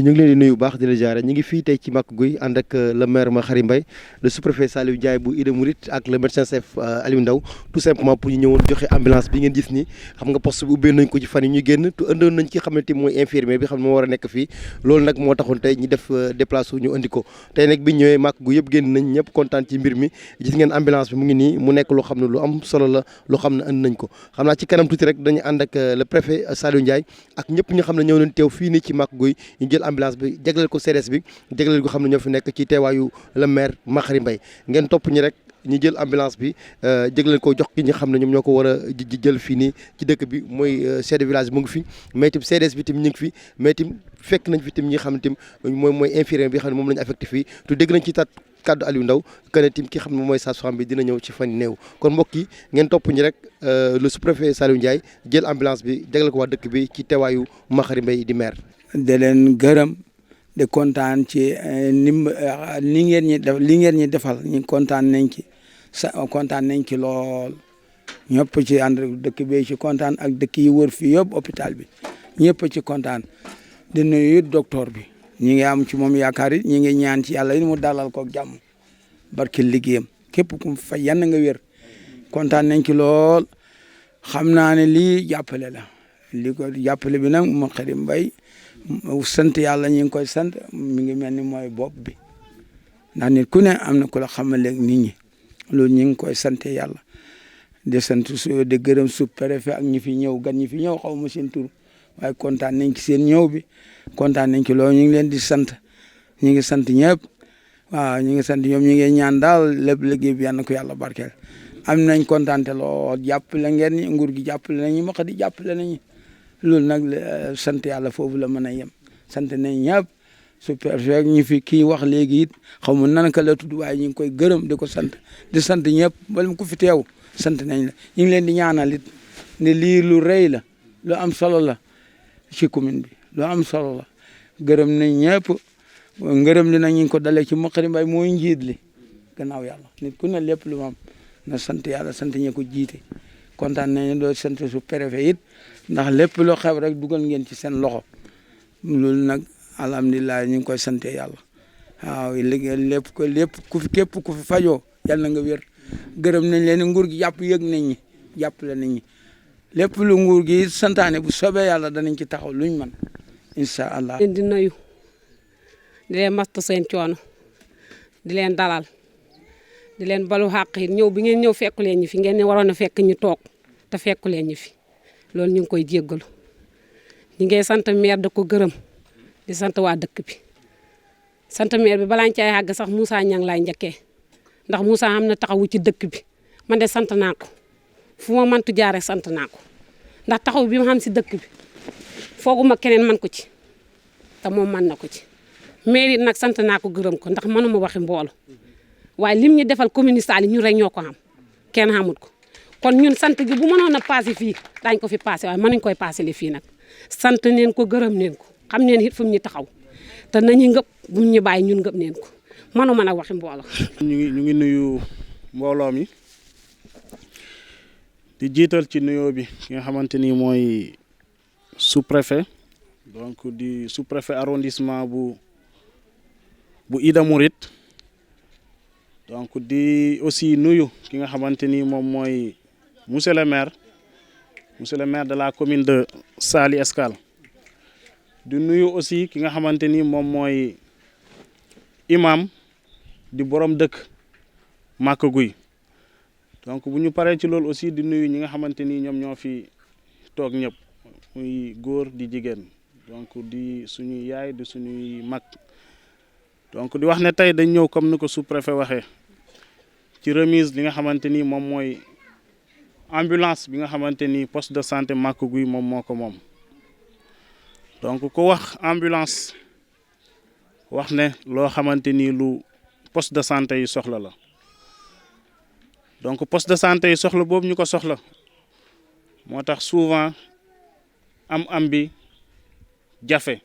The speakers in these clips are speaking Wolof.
ñu ngi leen di nuyu bu baax di la jaare ñu ngi fii tey ci Maka Gueye ànd ak le maire Makhary Mbaye le sous-préfet Saliou Ndiaye bu Ida Mouride ak le médecin chef Aliou Ndao tout simplement pour ñu ñëwoon joxe ambulance bi ngeen gis ni xam nga poste bi ubbee nañ ko ci fan yi ñu génn te ëndoon nañ ci xamante mooy infirmier bi xam ne moo war a nekk fii loolu nag moo taxoon tey ñu def déplacé ñu andi ko tey nag bi ñu ñëwee Maka Gueye yëpp génn nañ ñëpp kontaan ci mbir mi gis ngeen ambulance bi mu ngi nii mu nekk loo xam ne lu am solo la loo xam ne andi nañ ko xam naa ci kanam tuuti rek dañu ànd ak le préfet Saliou Ndiaye ak ñëpp ñu xam ne ñëw nañ teew fii nii ci Maka Gueye ñu jël ambulance bi jagleel ko CDS bi jagleel ko xam ne ñoo fi nekk ci teewaayu le maire Makhary Mbaye ngeen topp ñi rek ñu jël ambulance bi jagleel ko jox ki ñi xam ne ñoom ñoo ko war a jël fii nii ci dëkk bi mooy chef de village mu ngi fi mais itam CDS bi tam ñu ngi fi mais itam fekk nañ fi tam ñi xam ne tam mooy infirmier bi xam ne moom la ñu affecté fii te dégg nañ ci kaddu Aliou Ndao que ne tim ki xam ne mooy sage-femme bi dina ñëw ci fan néew kon mbokk yi ngeen topp ñi rek le sous-préfet Saliou Ndiaye jël ambulance bi jagleel ko waa dëkk bi ci teewaayu Makhary Mbaye di maire. de leen gërëm de kontaan ci li ngeen ñi defal ñu kontaan nañ ci kontaan nañ ci lool ñëpp ci ànd dëkk bi ci kontaan ak dëkk yi wër fii yëpp hôpital bi ñëpp ci kontaan di nuyu docteur bi ñi ngi am ci moom yaakaar it ñi ngi ñaan ci yàlla yi mu dalal ko jàmm barki liggéeyam képp ku fa yann nga wér kontaan nañ ci lool xam naa ne lii jàppale la li ko jàppale bi nag Makhary Mbaye sant yàlla ñu ngi koy sant mi ngi mel ni mooy bopp bi ndax nit ku ne am na ku la xamaleeg nit ñi loolu ñu ngi koy sant yàlla di sant di gërëm sous-préfet ak ñi fi ñëw gan ñi fi ñëw xaw ma seen tur waaye kontaan nañ ci seen ñëw bi kontaan nañ ci loolu ñu ngi leen di sant ñu ngi sant ñëpp waaw ñu ngi sant ñoom ñu ngi ñaan daal lépp liggéey bi yal na ko yàlla barkeel am nañ kontaan te lool jàppale ngeen ñi nguur gi jàppale nañu ma di jàppale nañu loolu nag sant yàlla foofu la mën a yem sant nañ ñëpp sous-préfet ñi fi kii wax léegi it xaw ma nan ka la tudd waaye ñu ngi koy gërëm di ko sant di sant ñëpp wala ku fi teew sant nañ la ñu ngi leen di ñaanal it ne lii lu rëy la lu am solo la ci commune bi lu am solo la gërëm nañ ñëpp ngërëm li nag ñu ngi ko dalee ci Makhary Mbaye mooy njiit li gannaaw yàlla nit ku ne lépp lu mu am na sant yàlla sant ñi ko jiite kontaan nañ doo sant sous-préfet it ndax lépp loo xew rek dugal ngeen ci seen loxo loolu nag alhamdulilah ñu ngi koy sante yàlla waaw liggéey lépp képp ku fi fajoo yàlla na nga wér gërëm nañ leen nguur gi yëg nañ ñi jàppale nañ ñi lépp lu nguur gi santaane bu soobee yàlla danañ ci taxaw luñ man incha allah. di nuyu di leen mastu seen coono di leen dalal di leen balu xàq yi ñëw bi ngeen ñëw fekku leen ñi fi ngeen ne waroon a fekk ñu toog te fekku leen ñi fi loolu ñu ngi koy jéggalu ñi ngay sant maire da ko gërëm di sant waa dëkk bi sant maire bi balaa ñu cay àgg sax Moussa Niang laay njëkkee ndax Moussa am na taxawu ci dëkk bi man de sant naa ko fu ma mëntu jaaree sant naa ko ndax taxaw bi ma xam si dëkk bi fooguma keneen man ko ci te moom man na ko ci maire it nag sant naa ko gërëm ko ndax mënuma waxi mboolo waaye lim ñu defal commune Saly ñu rek ñoo ko xam kenn xamut ko kon ñun sant gi bu mënoon a passé fii daañu ko fi passé waaye mënuñ koy passé li fii nag sant neen ko gërëm neen ko xam neen it fu mu ñu taxaw te nañu ngëp bu ñu bàyyi ñun ngëp neen ko mënuma nag waxi mboolo. ñu ngi nuyu mbooloo mi di jiital ci nuyoo bi ki nga xamante ni mooy sous-préfet donc di sous-préfet arrondissement bu Ida Mouride donc di aussi nuyu ki nga xamante ni moom mooy monsieur le maire de la commune de Saly Escale di nuyu aussi ki nga xamante ni moom mooy imam di borom dëkk Maka Gueye donc bu ñu paree ci loolu aussi di nuyu ñi nga xamante ni ñoom ñoo fi toog ñëpp muy góor di jigéen donc di suñuy yaay di suñuy mag donc di wax ne tey dañ ñëw comme ni ko sous-préfet waxee ci remise li nga xamante ni moom mooy ambulance bi nga xamante ni poste de santé Maka Gueye moom moo ko moom donc ku wax ambulance wax ne loo xamante ni lu poste de santé yi soxla la donc poste de santé yi soxla boobu ñu ko soxla moo tax souvent am bi jafe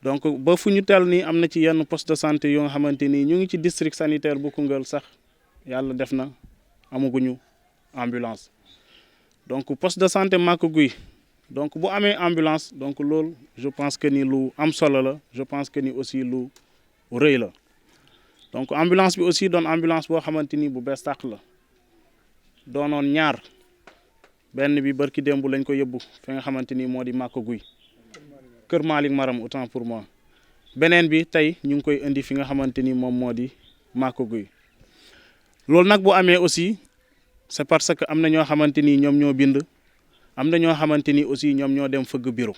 donc ba fu ñu tel nii am na ci yenn poste de santé yoo nga xamante ni ñu ngi ci district sanitaire bu Koungheul sax yàlla def na amaguñu ambulance donc poste de santé Maka Gueye donc bu amee ambulance donc loolu je pense que ni lu am solo la je pense que ni aussi lu rëy la donc ambulance bi aussi doon ambulance boo xamante ni bu bees tàq la doonoon ñaar benn bi barki démb lañ ko yóbbu fi nga xamante ni moo di Maka Guy Kër Malick Maram autant pour moi beneen bi tey ñu ngi koy indi fi nga xamante ni moom moo di Maka Guy loolu nag bu amee aussi c'est parce que am na ñoo xamante ni ñoom ñoo bind am na ñoo xamante ni aussi ñoom ñoo dem fëgg bureau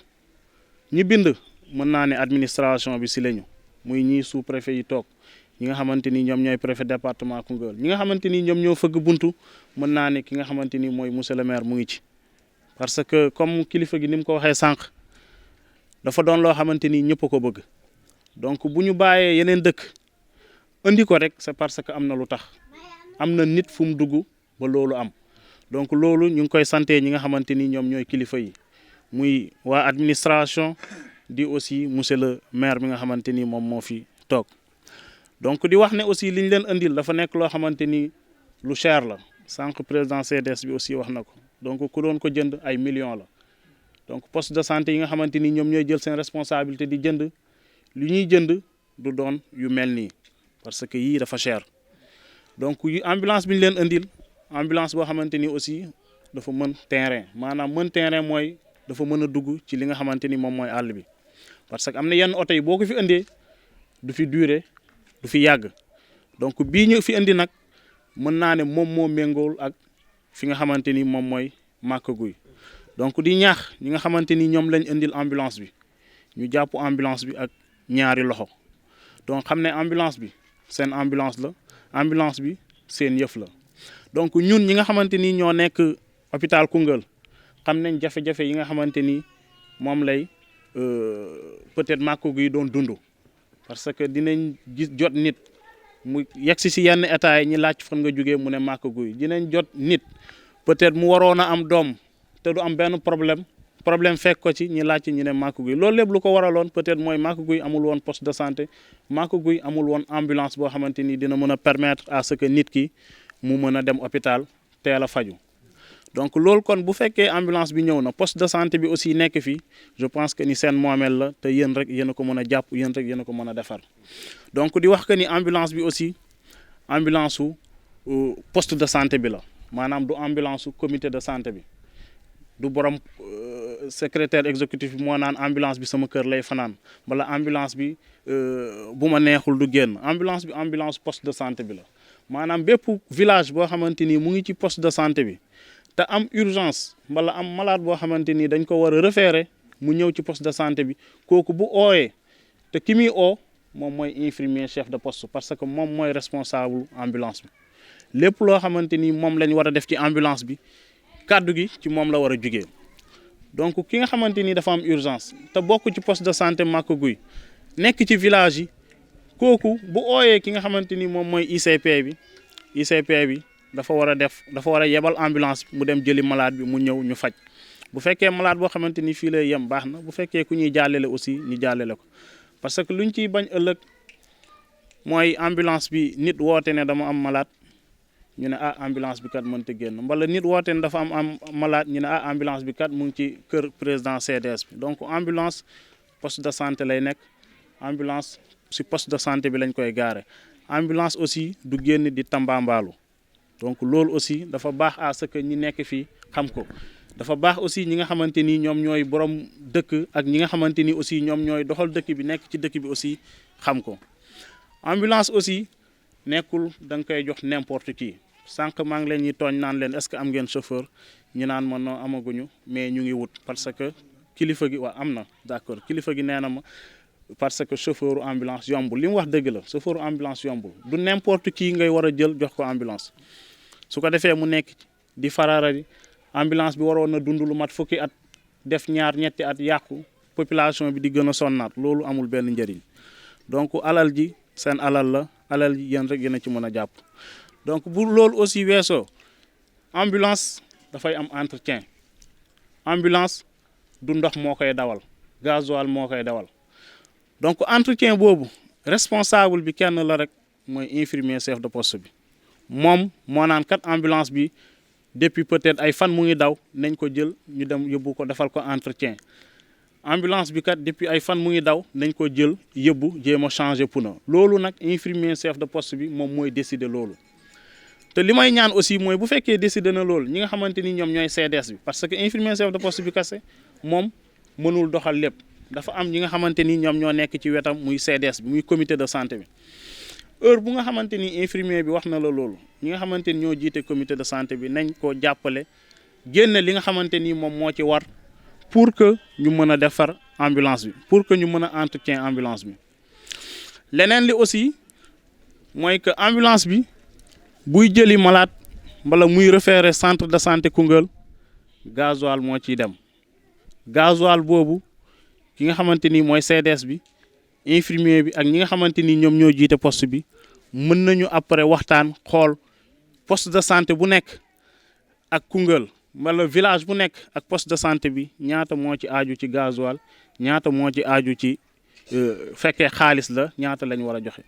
ñi bind mën naa ne administration bi si lañu muy ñii sous préfet yi toog ñi nga xamante ni ñoom ñooy préfet département Koungheul ñi nga xamante ni ñoom ñoo fëgg buntu mën naa ne ki nga xamante ni mooy monsieur le maire mu ngi ci parce que comme kilifa gi ni mu ko waxee sànq dafa doon loo xamante ni ñëpp a ko bëgg donc bu ñu bàyyee yeneen dëkk indi ko rek c'est parce que am na lu tax am na nit fu mu dugg ba loolu am donc loolu ñu ngi koy santé ñi nga xamante ni ñoom ñooy kilifa yi muy waa administration di aussi monsieur le maire bi nga xamante ni moom moo fi toog donc di wax ne aussi li ñu leen indil dafa nekk loo xamante ni lu cher la sànq président CDS bi aussi wax na ko donc ku doon ko jënd ay millions la donc poste de santé yi nga xamante ni ñoom ñooy jël seen responsabilité di jënd lu ñuy jënd du doon yu mel nii parce que yii dafa cher donc yu ambulance bi ñu leen indil ambulance boo xamante ni aussi dafa mën terrain maanaam mën terrain mooy dafa mën a dugg ci li nga xamante ni moom mooy àll bi parce que am na yenn oto yi boo ko fi indee du fi durer du fi yàgg donc bii ñu fi indi nag mën naa ne moom moo méngool ak fi nga xamante ni moom mooy Maka Guy donc di ñaax ñi nga xamante ni ñoom lañ indil ambulance bi ñu jàpp ambulance bi ak ñaari loxo donc xam ne ambulance bi seen ambulance la ambulance bi seen yëf la donc ñun ñi nga xamante ni ñoo nekk hôpital Koungheul xam nañ jafe-jafe yi nga xamante ni moom lay peut-être Maka Guy doon dund parce que dinañ gis jot nit mu yegsi si yenn état yi ñi laaj fan nga jógee mu ne Maka Guy dinañ jot nit peut-être mu waroon a am doom te du am benn problème fekk ko ci ñi laaj ñu ne Maka Guy loolu lépp lu ko waraloon peut-être mooy Maka Guy amul woon poste de santé Maka Guy amul woon ambulance boo xamante ni dina mën a permettre à ce que nit ki mu mën a dem hôpital teel a faju donc loolu kon bu fekkee ambulance bi ñëw na poste de santé bi aussi nekk fii je pense que ni seen moomeel la te yéen rek yéen a ko mën a jàpp yéen rek yéen a ko mën a defar donc di wax que ni ambulance bi aussi ambulance su poste de santé bi la maanaam du ambulance su comité de santé bi du borom secrétaire exécutif bi moo naan ambulance bi sama kër lay fanaan wala ambulance bi bu ma neexul du génn ambulance bi ambulance poste de santé bi la maanaam bépp village boo xamante ni mu ngi ci poste de santé bi te am urgence wala am malade boo xamante ni dañ ko war a référer mu ñëw ci poste de santé bi kooku bu ooyee te ki muy oo moom mooy infirmier chef de poste parce que moom mooy responsable ambulance bi lépp loo xamante ni moom lañ war a def ci ambulance bi kàddu gi ci moom la war a jugee donc ki nga xamante ni dafa am urgence te bokk ci poste de santé Maka Guy nekk ci village yi kooku bu ooyee ki nga xamante ni moom mooy ICP bi dafa war a yebal ambulance mu dem jëli malade bi mu ñëw ñu faj bu fekkee malade boo xamante ni fii lay yem baax na bu fekkee ku ñuy jàllale aussi ñu jàllale ko parce que luñ ciy bañ ëllëg mooy ambulance bi nit woote ne dama am malade ñu ne ambulance bi kat mënta génn wala nit woote ne dafa am malade ñu ne ambulance bi kat mu ngi ci kër président CDS bi donc ambulance poste de santé lay nekk ambulance si poste de santé bi lañ koy gaare ambulance aussi du génn di tambambaalu donc loolu aussi dafa baax à ce que ñi nekk fii xam ko dafa baax aussi ñi nga xamante ni ñoom ñooy borom dëkk ak ñi nga xamante ni aussi ñoom ñooy doxal dëkk bi nekk ci dëkk bi aussi xam ko ambulance aussi nekkul da nga koy jox n'importe qui sànq maa ngi leen ñuy tooñ naan leen est-ce que am ngeen chauffeur ñu naan ma non amaguñu mais ñu ngi wut parce que kilifa gi waa am na d'accord kilifa gi nee na ma parce que chauffeur ambulance yombul li mu wax dëgg la chauffeur ambulance yombul du n'importe qui ngay war a jël jox ko ambulance su ko defee mu nekk di fararari ambulance bi waroon na dund lu mat fukki at def ñetti at yàqu population bi di gën a sonnaat loolu amul benn njëriñ donc alal ji seen alal la alal ji yéen rek yéen a ci mën a jàpp donc bu loolu aussi weesoo ambulance dafay am entretien ambulance du ndox moo koy dawal gasoil moo koy dawal donc entretien boobu responsable bi kenn la rek mooy infirmier chef de poste bi moom moo naan kat ambulance bi depuis peut-être ay fan mu ngi daw nañ ko jël ñu dem yóbbu ko defal ko entretien ambulance bi kat depuis ay fan mu ngi daw nañ ko jël yóbbu jéem a changer pneu loolu nag infirmier chef de poste bi moom mooy décider loolu. te li may ñaan aussi mooy bu fekkee décider na loolu ñi nga xamante ni ñoom ñooy CDS bi parce que infirmier chef de poste bi kese moom mënul doxal lépp dafa am ñi nga xamante ni ñoom ñoo nekk ci wetam muy CDS bi muy comité de santé bi. heure bu nga xamante ni infirmier bi wax na la loolu ñi nga xamante ni ñoo jiite comité de santé bi nañ ko jàppale génne li nga xamante ni moom moo ci war pour que ñu mën a defar ambulance bi pour que ñu mën a entretien ambulance bi. leneen li aussi mooy que ambulance bi buy jëli malade wala muy référé centre de santé Koungheul gasoil moo ciy dem gasoil boobu ki nga xamante ni mooy CDS bi infirmier bi ak ñi nga xamante ni ñoom ñoo jiite poste bi mën nañu après waxtaan xool poste de santé bu nekk ak Koungheul wala village bu nekk ak poste de santé bi ñaata moo ci aaju ci gasoil ñaata moo ci aaju ci fekkee xaalis la ñaata lañ war a joxe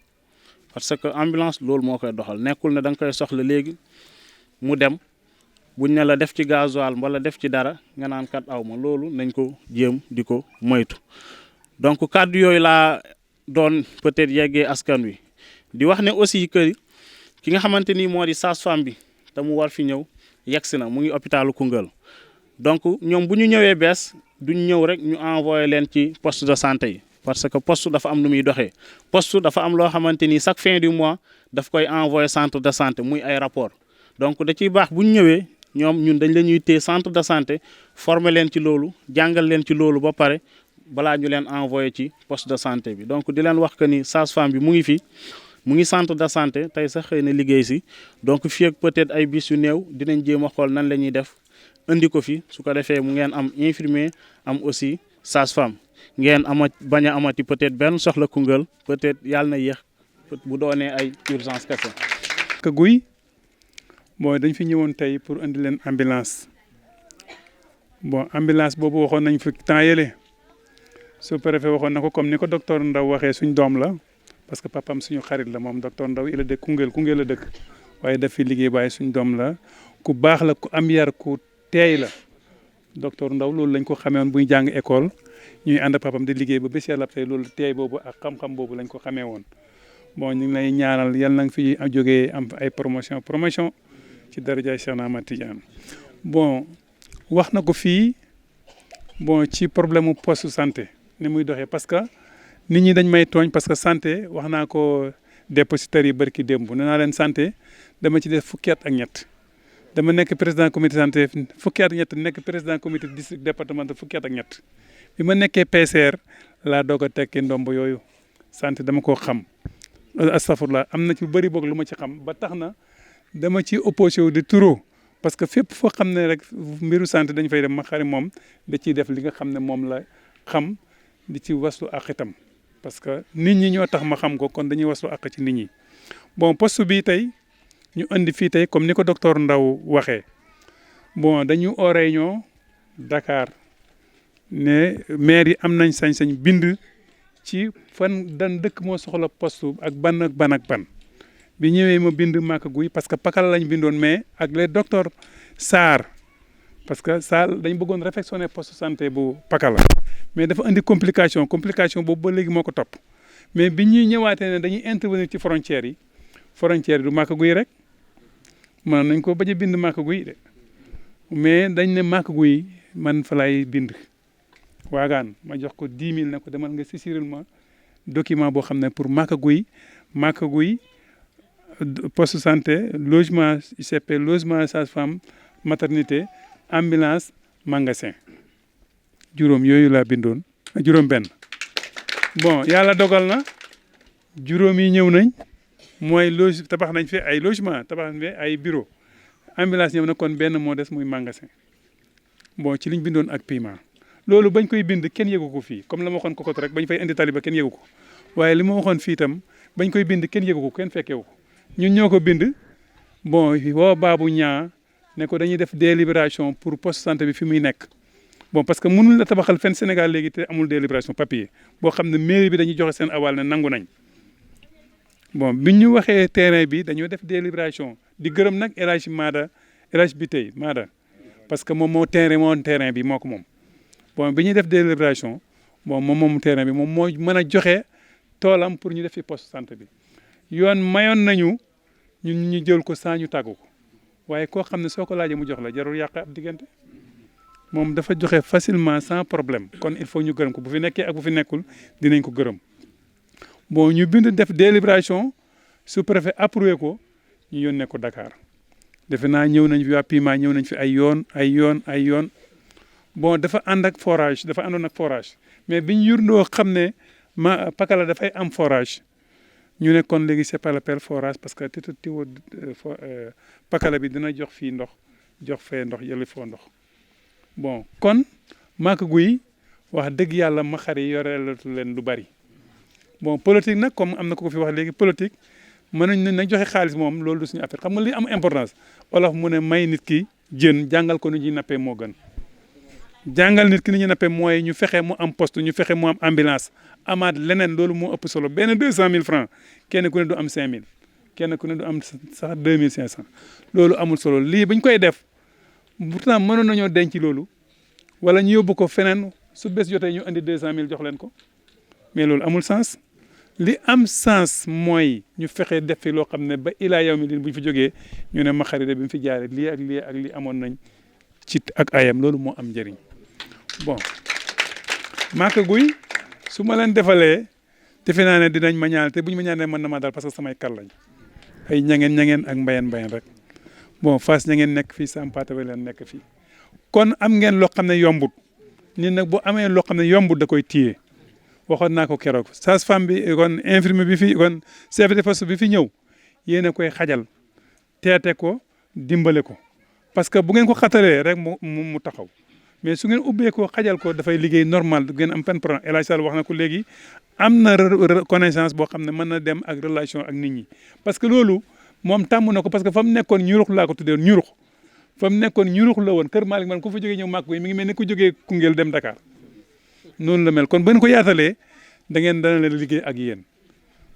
parce que ambulance loolu moo koy doxal nekkul ne da nga koy soxla léegi mu dem buñ ne la def ci gasoil wala def ci dara nga naan kat aw ma loolu nañ ko jéem di ko moytu. donc kàddu yooyu laa doon peut-être yeggee askan wi di wax ne aussi que ki nga xamante ni moo di sage-femme bi te mu war fi ñëw yegsi na mu ngi hôpitalu Koungheul donc ñoom bu ñu ñëwee bees duñ ñëw rek ñu envoyé leen ci poste de santé yi parce que poste dafa am nu muy doxee poste dafa am loo xamante ni chaque fin du mois daf koy envoyé centre de santé muy ay rapport donc da ciy baax bu ñu ñëwee ñoom ñun dañ la ñuy téye centre de santé former leen ci loolu jàngal leen ci loolu ba pare balaa ñu leen envoyé ci poste de santé bi donc di leen wax que ni sage-femme bi mu ngi fi mu ngi centre de santé tey sax xëy na liggéey si donc fii ak peut-être ay bis yu néew dinañ jéem a xool nan la ñuy def indi ko fi su ko defee mu ngeen am infirmier am aussi sage-femme ngeen bañ a amati peut-être benn soxla Koungheul peut-être yàlla na yéex bu doonee ay urgence kese. ka guy bon dañ fi ñëwoon tey pour indi leen ambulance bon ambulance boobu waxoon nañ fi temps yële sous-préfet waxoon na ko comme ni ko docteur Ndaw waxee suñ doom la parce que papam suñu xarit la moom docteur Ndaw il a dëkk Koungheul la dëkk waaye daf fi liggéey waaye suñ doom la ku baax la ku am yar ku teey la docteur Ndaw loolu lañ ko xamee woon buy jàng école ñuy ànd papam di liggéey ba bés yàlla tey loolu teey boobu ak xam-xam boobu lañ ko xamee woon bon ñu ngi lay ñaanal yal na nga fi jógee am ay promotion ci darajaay Cheikh Ahmad Tidiane bon wax na ko fii bon ci problème mu poste santé ni muy doxee parce que nit ñi dañ may tooñ parce que santé wax naa ko dépositaires yi barki démb nee naa leen santé dama ci def fukki at ak ñett dama nekk président comité santé fukki at ak ñett nekk président comité district départemental fukki at ak ñett bi ma nekkee PCR laa doog a tekki ndomb yooyu santé dama koo xam astafurlah am na ci bëri boog lu ma ci xam ba tax na dama ci opposé wu di turo parce que fépp foo xam ne rek mbiru santé dañ fay dem ma xari moom da ciy def li nga xam ne moom la xam di ci waslu ak itam parce que nit ñi ñoo tax ma xam ko kon dañuy waslu ak ci nit ñi bon poste bi tey ñu indi fii tey comme ni ko docteur Ndaw waxee bon dañu oo réunion Dakar ne maire yi am nañ sañ-sañ bind ci fan dan dëkk moo soxla poste ak ban ak ban ak ban bi ñëwee ma bind Maka Guy parce que Pakala lañ bindoon mais ak les docteur Sarr parce que Sarr dañ bëggoon réfectionner poste santé bu Pakala mais dafa indi complication boobu ba léegi moo ko topp mais bi ñuy ñëwaatee ne dañuy intervenir ci frontières yi du Maka Guy rek mën nañ ko bañ a bind Maka Guy de mais dañ ne Maka Guy man fa lay bind waagaan ma jox ko 10 000 ne ko demal nga saisiril ma document boo xam ne pour Maka Guy poste santé logement ICP logement sage-femme maternité ambulance magasin juróom yooyu laa bindoon juróom benn bon yàlla dogal na juróom yi ñëw nañ mooy tabax nañ fi ay logement tabax nañ fi ay bureau ambulance ñëw na kon benn moo des muy magasin bon ci liñ bindoon ak paiement loolu bañ koy bind kenn yëgu ko fii comme la ma waxoon kokot rek bañ fay indi taliba kenn yëgu ko waaye li ma waxoon fii itam bañ koy bind kenn yëgu ko kenn fekkewu ko ñun ñoo ko bind bon woo Babou Niang ne ko dañuy def délibération pour poste santé bi fi muy nekk bon parce que mënul la tabaxal fenn Sénégal léegi te amul délibération papier boo xam ne mairie bi dañuy joxe seen aval ne nangu nañ bon biñ ñu waxee terrain bi dañoo def délibération di gërëm nag El Hadj Mada El Hadj Biteye Maada parce que moom moo terrain bi moo ko moom bon bi ñuy def délibération bon moom terrain bi moom moo mën a joxe toolam pour ñu def fi poste santé bi yoon mayoon nañu ñun ñu jël ko saa ñu tàggu ko waaye koo xam ne soo ko laajee mu jox la jarul yàq ab diggante moom dafa joxe facilement sans problème kon il faut ñu gërëm ko bu fi nekkee ak bu fi nekkul dinañ ko gërëm bon ñu bind def délibération sous-préfet approuvé ko ñu yónnee ko Dakar defe naa ñëw nañ fi waa Pima ñëw nañ fi ay yoon bon dafa ànd ak forage dafa àndoon ak forage mais biñ yurndoo xam ne Pakala dafay am forage ñu ne kon léegi c'est pas la peine forage parce que tiwo Pakala bi dina jox fii ndox jox fee ndox yële foo ndox bon kon Maka Guy wax dëgg yàlla ma xari yorelatu leen lu bari bon politique nag comme am na ko fi wax léegi politique mën nañ ne nañ joxe xaalis moom loolu du suñu affaire xam nga li am importance olof mu ne may nit ki jën jàngal ko nu ñuy nappee moo gën jàngal nit ki ni ñuy nappee mooy ñu fexe mu am poste ñu fexe mu am ambulance amaat leneen loolu moo ëpp solo benn 200 000 francs kenn ku ne du am 5 000 kenn ku ne du am sax 2500 loolu amul solo lii bañ koy def pourtant mënoon nañoo denc loolu wala ñu yóbbu ko feneen su bés jotee ñu andi 200 000 jox leen ko mais loolu amul sens li am sens mooy ñu fexe def fi loo xam ne ba ilaa yow mi din bu ñu fi jógee ñu ne ma xarida bi mu fi jaaree lii ak lii ak lii amoon nañ ci ak ayam loolu moo am njëriñ bon Maka Guy su ma leen defalee defe naa ne dinañ ma ñaanal te bu ñu ma ñaanalee mën na ma dal parce que samay kal lañ ay ñangeen ak mbayeen rek bon Fass ñangeen nekk fii Sampaate leen nekk fii kon am ngeen loo xam ne yombut nit nag bu amee loo xam ne yombut da koy téye waxoon naa ko keroog sage-femme bi kon infirmier bi fi kon chef de poste bi fi ñëw yéen a koy xajal teete ko dimbale ko parce que bu ngeen ko xatalee rek mu taxaw mais su ngeen ubbee ko xajal ko dafay liggéey normal du ngeen am pen problème El Hadj Sall wax na ko léegi am na connaissance boo xam ne mën na dem ak relation ak nit ñi parce que loolu moom tàmm na ko parce que fa mu nekkoon ñurux laa ko tuddee ñurux fa mu nekkoon ñurux la woon Kër Malick man ku fa jógee ñëw Maka Guy mi ngi mel ni ku jógee Koungheul dem Dakar noonu la mel kon bu ngeen ko yaatalee dana leen liggéey ak yéen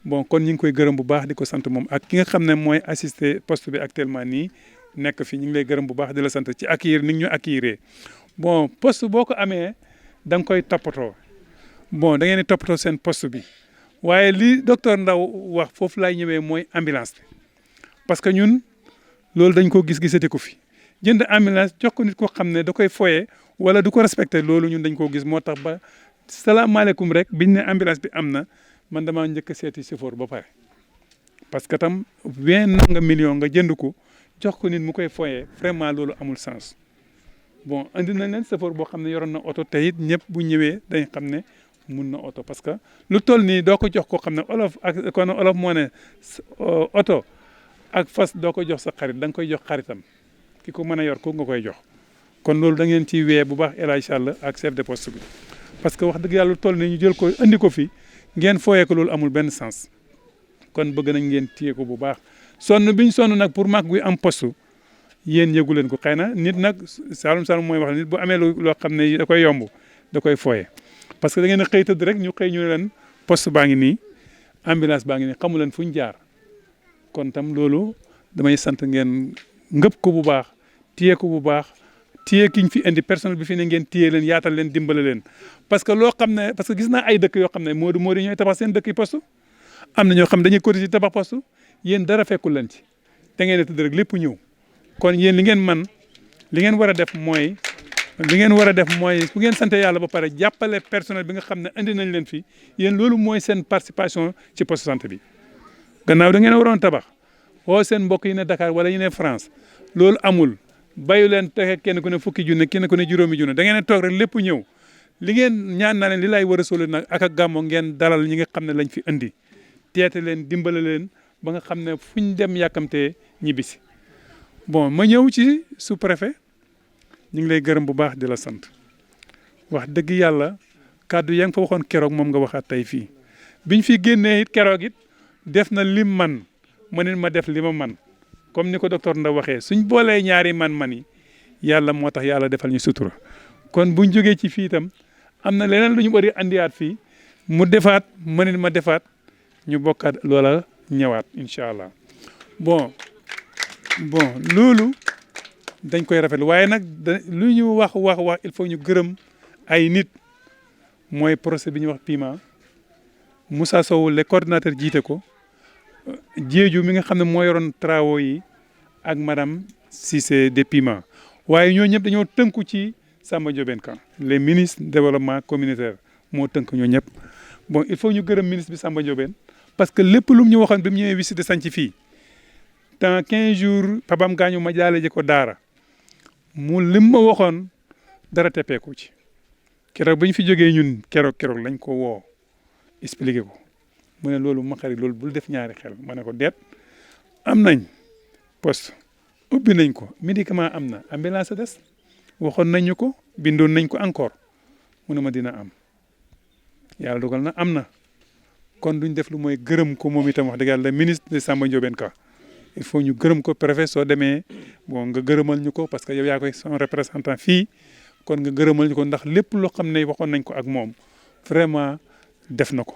bon kon ñu ngi koy gërëm bu baax di ko sant moom ak ki nga xam ne mooy assister poste bi actuellement nii nekk fi ñu ngi lay gërëm bu baax di la sant ci accueillir ni ñu accueillir bon poste boo ko amee da nga koy toppatoo bon da ngeen di toppatoo seen poste bi waaye li docteur Ndaw wax foofu laay ñëwee mooy ambulance bi parce que ñun loolu dañ ko gisati ko fi jënd ambulance jox ko nit koo xam ne da koy foyee wala du ko respecté loolu ñun dañ koo gis moo tax ba salaamaaleykum rek biñ ne ambulance bi am na man damaa njëkk a seeti chauffeur ba pare parce que tam 20 millions nga jënd ko jox ko nit mu koy foyee vraiment loolu amul sens bon andi nañ leen chauffeur boo xam ne yoroon na oto te it ñëpp bu ñëwee dañ xam ne mun na oto parce que lu toll nii doo ko jox koo xam ne olof moo ne oto ak fas doo ko jox sa xarit da nga koy jox xaritam ki ko mën a yor ko nga koy jox kon loolu da ngeen ciy wee bu baax El Hadj Sall ak chef de poste bi parce que wax dëgg yàlla lu toll nii ñu jël ko andi ko fi ngeen fooyee ko loolu amul benn sens kon bëgg nañ ngeen téye ko bu baax sonn biñ sonn nag pour Maka Guy am poste yéen yëgu leen ko xëy na nit nag Saloum mooy wax nit bu amee loo xam ne da koy yomb da koy fooyee parce que da ngeen a xëy tëdd rek ñu xëy ñu ne leen poste baa ngi nii ambulance baa ngi nii xamu leen fu ñu jaar kon tam loolu damay sant ngeen ngëp ko bu baax téye ko bu baax téye ki ñu fi indi personnel bi fi ne ngeen téye leen yaatal leen dimbale leen parce que loo xam ne parce que gis naa ay dëkk yoo xam ne moo di ñooy tabax seen dëkk yi poste am na ñoo xam dañuy cotiser tabax poste yéen dara fekkul leen ci da ngeen a tëdd rek lépp ñëw kon yéen li ngeen war a def mooy bu ngeen sante yàlla ba pare jàppale personnel bi nga xam ne indi nañ leen fi yéen loolu mooy seen participation ci poste santé bi gannaaw da ngeen waroon tabax woo seen mbokk yi ne Dakar wala yi ne France loolu amul bayu leen texe kenn ku ne fukki junne kenn ku ne juróomi junne da ngeen a toog rek lépp ñëw li ngeen ñaan naa leen li laay war a sóole nag ak gàmmo ngeen dalal ñi nga xam ne lañ fi indi teete leen dimbale leen ba nga xam ne fuñ dem yàkkamtee ñibbisi bon ma ñëw ci sous-préfet ñu ngi lay gërëm bu baax di la sant wax dëgg yàlla kàddu ya nga fa waxoon keroog moom nga waxaat tey fii biñ fi génnee it keroog it def na lim man ma ne ma def li ma man comme ni ko docteur Ndaw waxee suñ boolee ñaari man yi yàlla moo tax yàlla defal ñu sutura kon buñ jógee ci fii itam am na leneen lu ñu bëri andiwaat fii mu defaat ma ne ma defaat ñu bokkaat loola ñëwaat incha allah bon loolu dañ koy rafetlu waaye nag lu ñu wax il faut ñu gërëm ay nit mooy procès bi ñuy wax PIMA Moussa Sow le coordinateur jiite ko Diédhiou mi nga xam ne moo yoroon travaux yi ak madame Cissé de PIMA waaye ñoo ñëpp dañoo tënku ci Samba Ndiobène Ka les ministres développement communautaire moo tënk ñoo ñëpp bon il faut ñu gërëm ministre bi Samba Ndiobène parce que lépp lu mu ñu waxoon bi mu ñëwee visite sanc fii dans 15 jours papam gaañu ma jaale ji ko daara mu lim ma waxoon dara teppeeku ci keroog ba ñu fi jógee ñun keroog lañ ko woo expliqué ko mu ne loolu ma xarit loolu bul def ñaari xel ma ne ko deet am nañ poste ubbi nañ ko médicament am na ambulance des waxoon nañ ñu ko bindoon nañ ko encore mu ne ma dina am yàlla dogal na am na kon duñ def lu mooy gërëm ko moom itam wax dëgg yàlla ministre de Samba Ndiobène Ka il faut ñu gërëm ko préfet soo demee bon nga gërëmal ñu ko parce que yow yaa koy son représentant fii kon nga gërëmal ñu ko ndax lépp loo xam ne waxoon nañ ko ak moom vraiment def na ko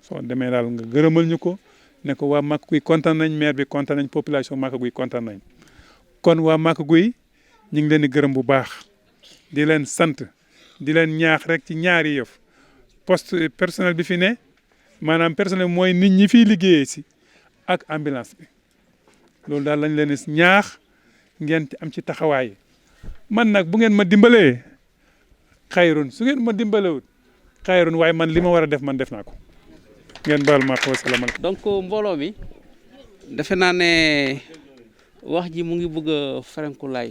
soo demee daal nga gërëmal ñu ko ne ko waa Maka Guy kontaan nañ maire bi kontaan nañ population Maka Guy kontaan nañ kon waa Maka Guy ñu ngi leen di gërëm bu baax di leen sant di leen ñaax rek ci ñaari yëf poste personnel bi fi ne maanaam personnel mooy nit ñi fiy liggéeyee si ak ambulance bi loolu daal lañ leen ñaax ngeen am ci taxawaay man nag bu ngeen ma dimbalee xayrun su ngeen ma dimbalewut xayrun waaye man li ma war a def man def naa ko ngeen baal ma ko salaamaaleykum. donc mbooloo mi defe naa ne wax ji mu ngi bëgg a ferenkulaay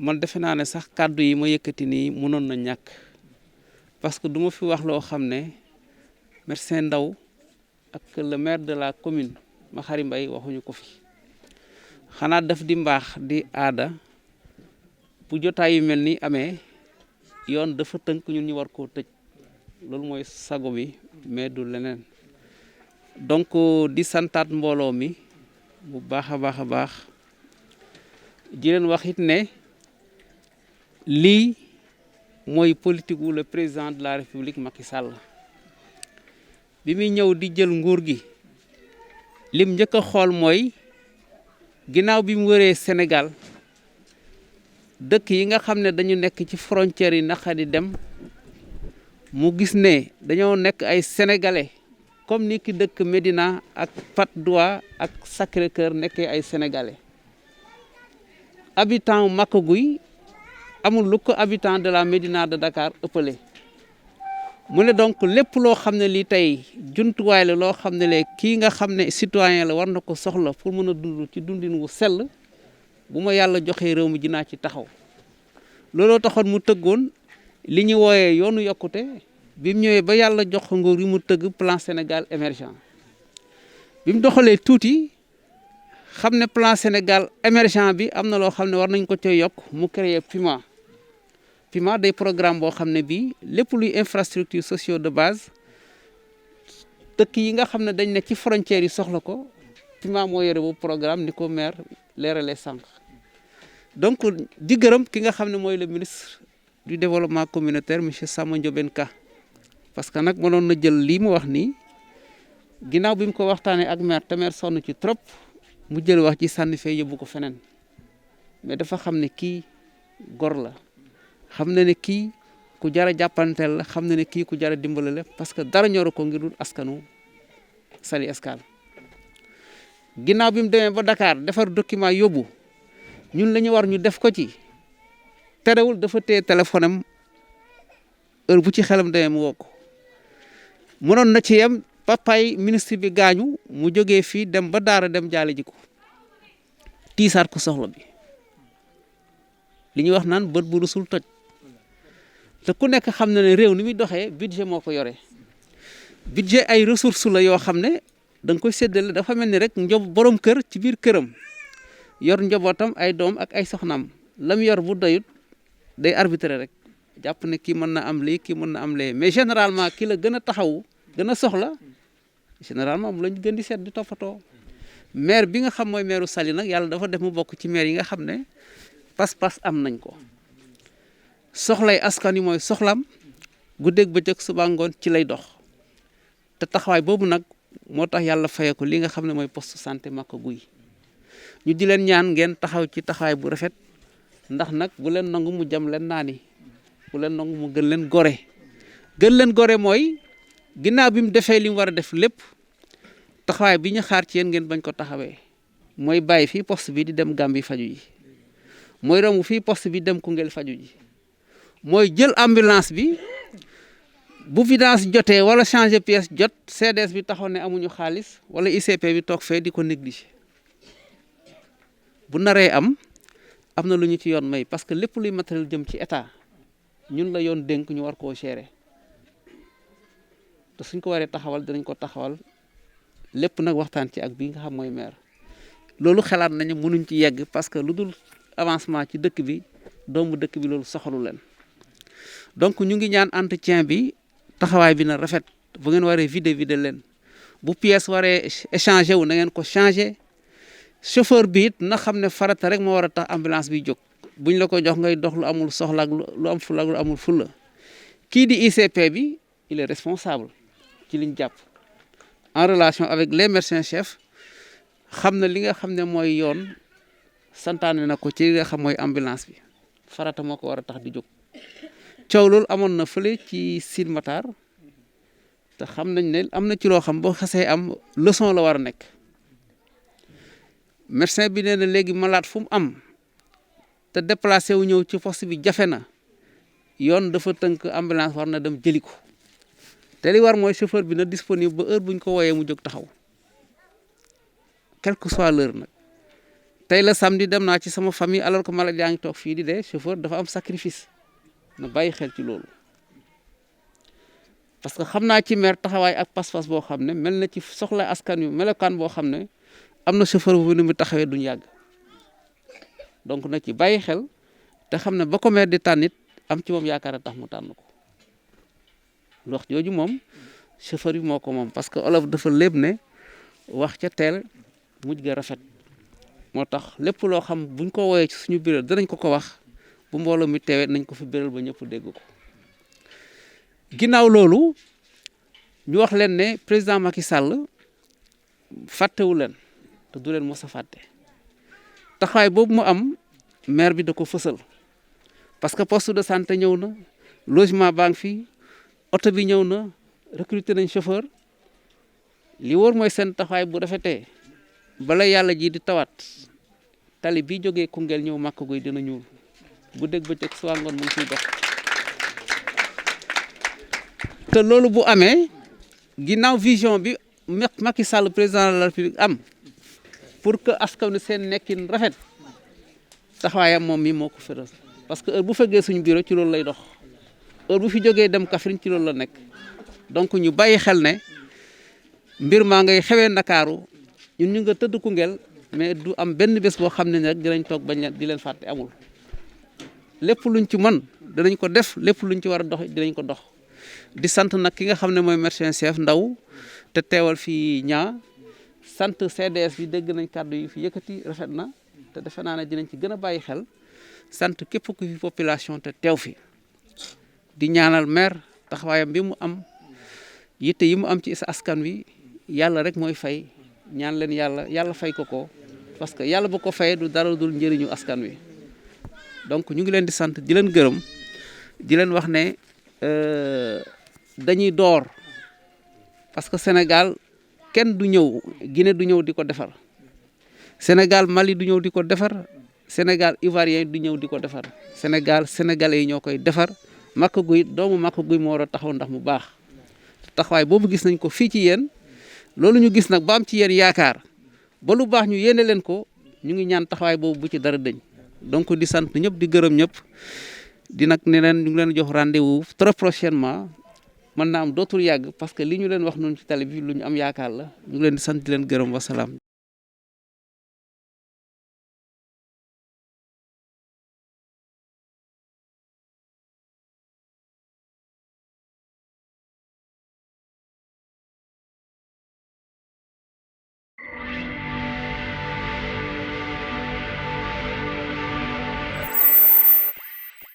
man defe naa ne sax kàddu yi ma yëkkati nii mënoon na ñàkk parce que du ma fi wax loo xam ne médecin Ndaw ak le maire de la commune Makhari Mbaye waxuñu ko fi xanaa def di mbaax di aada bu jotaay yu mel ni amee yoon dafa tënk ñun ñu war koo tëj loolu mooy sago bi mais du leneen donc di santaat mbooloo mi bu baax a baax a baax di leen wax it ne lii mooy politique wu le président de la république Macky Sall bi muy ñëw di jël nguur gi lim njëkk a xool mooy ginnaaw bi mu wëree Sénégal dëkk yi nga xam ne dañu nekk ci frontières yi naqadi dem mu gis ne dañoo nekk ay sénégalais comme ni ki dëkk Médina ak Patte d'Oie ak Sacré-Cœur nekkee ay sénégalais habitant Maka Guy amul lu ko habitant de la Médina de Dakar ëppale mu ne donc lépp loo xam ne lii tey jumtuwaay la loo xam ne le kii nga xam ne citoyen la war na ko soxla pour mën a dund ci dundin wu sell bu ma yàlla joxee réew mi dinaa ci taxaw looloo taxoon mu tëggoon li ñu wooyee yoonu yokkute bi mu ñëwee ba yàlla jox nguur yi mu tëgg plan Sénégal émergent bi mu doxalee tuuti xam ne plan Sénégal émergent bi am na loo xam ne war nañ ko cay yokk mu créer PIMA day programme boo xam ne bii lépp luy infrastructure socio de base dëkk yi nga xam ne dañ ne ci frontières yi soxla ko PIMA moo yore boobu programme ni ko maire leeralee sànq donc di gërëm ki nga xam ne mooy le ministre du développement communautaire monsieur Samba Ndiobène Ka parce que nag mënoon na jël lii mu wax nii ginnaaw bi mu ko waxtaanee ak maire te maire sonn ci trop mu jël wax ci sànni fee yóbbu ko feneen mais dafa xam ne kii gor la xam na ne kii ku jar a jàppanteel la xam na ne kii ku jar a dimbale la parce que dara ñoru ko ngir dul askanu Saly Escale ginnaaw bi mu demee ba Dakar defar document yóbbu ñun la ñu war ñu def ko ci terewul dafa téye téléphone am heure bu ci xelam demee mu woo ko mënoon na ci yem papaay ministre bi gaañu mu jógee fii dem ba Daara dem jaale ji ko tiisaat ko soxla bi li ñuy wax naan bët bu rusul toj te ku nekk xam na ne réew ni muy doxee budget moo ko yore budget ay ressources la yoo xam ne da nga koy séddale dafa mel ni rek borom kër ci biir këram yor njabootam ay doom ak ay soxnaam lam yor bu doyut day arbitrer rek jàpp ne kii mën na am lii kii mën na am lee mais généralement ki la gën a taxaw gën a soxla généralement mu lañ gën di seet di toppatoo maire bi nga xam mooy maireu Saly nag yàlla dafa def mu bokk ci maire yi nga xam ne pas-pas am nañ ko soxlay askan wi mooy soxlam guddeeg bëccëg suba ngoon ci lay dox te taxawaay boobu nag moo tax yàlla faye ko li nga xam ne mooy poste santé Maka Guy ñu di leen ñaan ngeen taxaw ci taxawaay bu rafet ndax nag bu leen nangu mu jam leen naani bu leen nangu mu gën leen gore mooy ginnaaw bi mu defee li mu war a def lépp taxawaay bi ñu xaar ci yéen ngeen bañ ko taxawee mooy bàyyi fii poste bi di dem Gambie faju ji mooy romb fii poste bi dem Koungheul faju ji mooy jël ambulance bi bu vidange jotee wala changer pièce jot CDS bi taxaw ne amuñu xaalis wala ICP bi toog fee di ko négliger bu naree am na lu ñu ci yoon may parce que lépp luy matériel jëm ci état ñun la yoon dénk ñu war koo gérer te suñ ko waree taxawal dinañ ko taxawal lépp nag waxtaan ci ak bi nga xam mooy maire loolu xalaat nañu mënuñ ci yegg parce que lu dul avancement ci dëkk bi doomu dëkk bi loolu soxalu leen donc ñu ngi ñaan entretien bi taxawaay bi na rafet bu ngeen waree vider leen bu pièce waree échanger wu na ngeen ko changer chauffeur bi it na xam ne farata rek moo war a tax ambulance bi jóg buñ la ko jox ngay dox lu amul soxla ak lu am fulla ak lu amul fulla kii di ICP bi il est responsable ci liñ jàpp en relation avec les médecins chefs xam na li nga xam ne mooy yoon santaane na ko ci li nga xam mooy ambulance bi farata moo ko war a tax di jóg coow loolu amoon na fële ci Sine Matar te xam nañ ne am na ci loo xam boo xasee am leçon la war a nekk médecin bi nee na léegi malade fu mu am te déplacé wu ñëw ci poste bi jafe na yoon dafa tënk ambulance war na dem jëli ko te li war mooy chauffeur bi na disponible ba heure buñ ko wooyee mu jóg taxaw quelle que soit l'heure nag tey la samedi dem naa ci sama famille alors que malade yaa ngi toog fii di dee chauffeur dafa am sacrifice na bàyyi xel ci loolu parce que xam naa ci maire taxawaay ak pas-pas boo xam ne mel na ci soxla askan wi melokaan boo xam ne am na chauffeur bu ni mu taxawee duñ yàgg donc nag ci bàyyi xel te xam ne ba ko maire di tànn it am ci moom yaakaar a tax mu tànn ko wax jooju moom chauffeur bi moo ko moom parce que olof dafa léeb ne wax ca teel mujj ga rafet moo tax lépp loo xam buñ ko woowee ci suñu biral danañ ko wax bu mbooloo mi teewee nañ ko fi biral ba ñëpp dégg ko ginnaaw loolu ñu wax leen ne président Macky Sall fàttewu leen te du leen mos a fàtte taxawaay boobu mu am maire bi da ko fësal parce que poste de santé ñëw na logement baa ngi fi oto bi ñëw na recruter nañ chauffeur li wóor mooy seen taxawaay bu rafetee bala yàlla ji di tawaat tali bi jógee Koungheul ñëw Maka Gueye dina ñuul bu dégg ba teg suba ngoon mu ngi ciy dox te loolu bu amee ginnaaw vision bi Macky Sall président de la République am pour que askan wi seen nekkin rafet taxawaayam moom mii moo ko fëral parce que heure bu fekkee suñu bureau ci loolu lay dox heure bu fi jógee dem Kaffrine ci loolu la nekk donc ñu bàyyi xel ne mbir maa ngay xewee Ndakaaru ñun ñu nga tëdd Koungheul mais du am benn bés boo xam ne rek dinañ toog bañ leen di leen fàtte amul lépp luñ ci mën dinañ ko def lépp luñ ci war a dox dinañ ko dox di sant nag ki nga xam ne mooy médecin chef Ndaw te teewal fii ñaa sant CDS bi dégg nañ kàddu yi fi yëkkati rafet na te defe naa ne dinañ ci gën a bàyyi xel sant képp ku fi population te teew fi di ñaanal maire taxawaayam bi mu am yitte yi mu am ci sa askan wi yàlla rek mooy fay ñaan leen yàlla fay ko parce que yàlla bu ko fayee du dara dul njëriñu askan wi donc ñu ngi leen di sant di leen gërëm di leen wax ne dañuy door parce que Sénégal kenn du ñëw Guinée du ñëw di ko defar Sénégal Mali du ñëw di ko defar Sénégal Ivoirien du ñëw di ko defar Sénégal sénégalais yi ñoo koy defar Maka Gueye doomu Maka Gueye moo war a taxaw ndax mu baax taxawaay boobu gis nañ ko fii ci yéen loolu ñu gis nag ba am ci yéen yaakaar ba lu baax ñu yéene leen ko ñu ngi ñaan taxawaay boobu bu ci dara dëñ donc di sant ñëpp di gërëm ñëpp di nag ne leen ñu ngi leen jox rendez-vous très prochainement mën naa am dootul yàgg parce que li ñu leen wax noonu ci télé bi lu ñu am yaakaar la ñu ngi leen di sant di leen gërëm wasalaam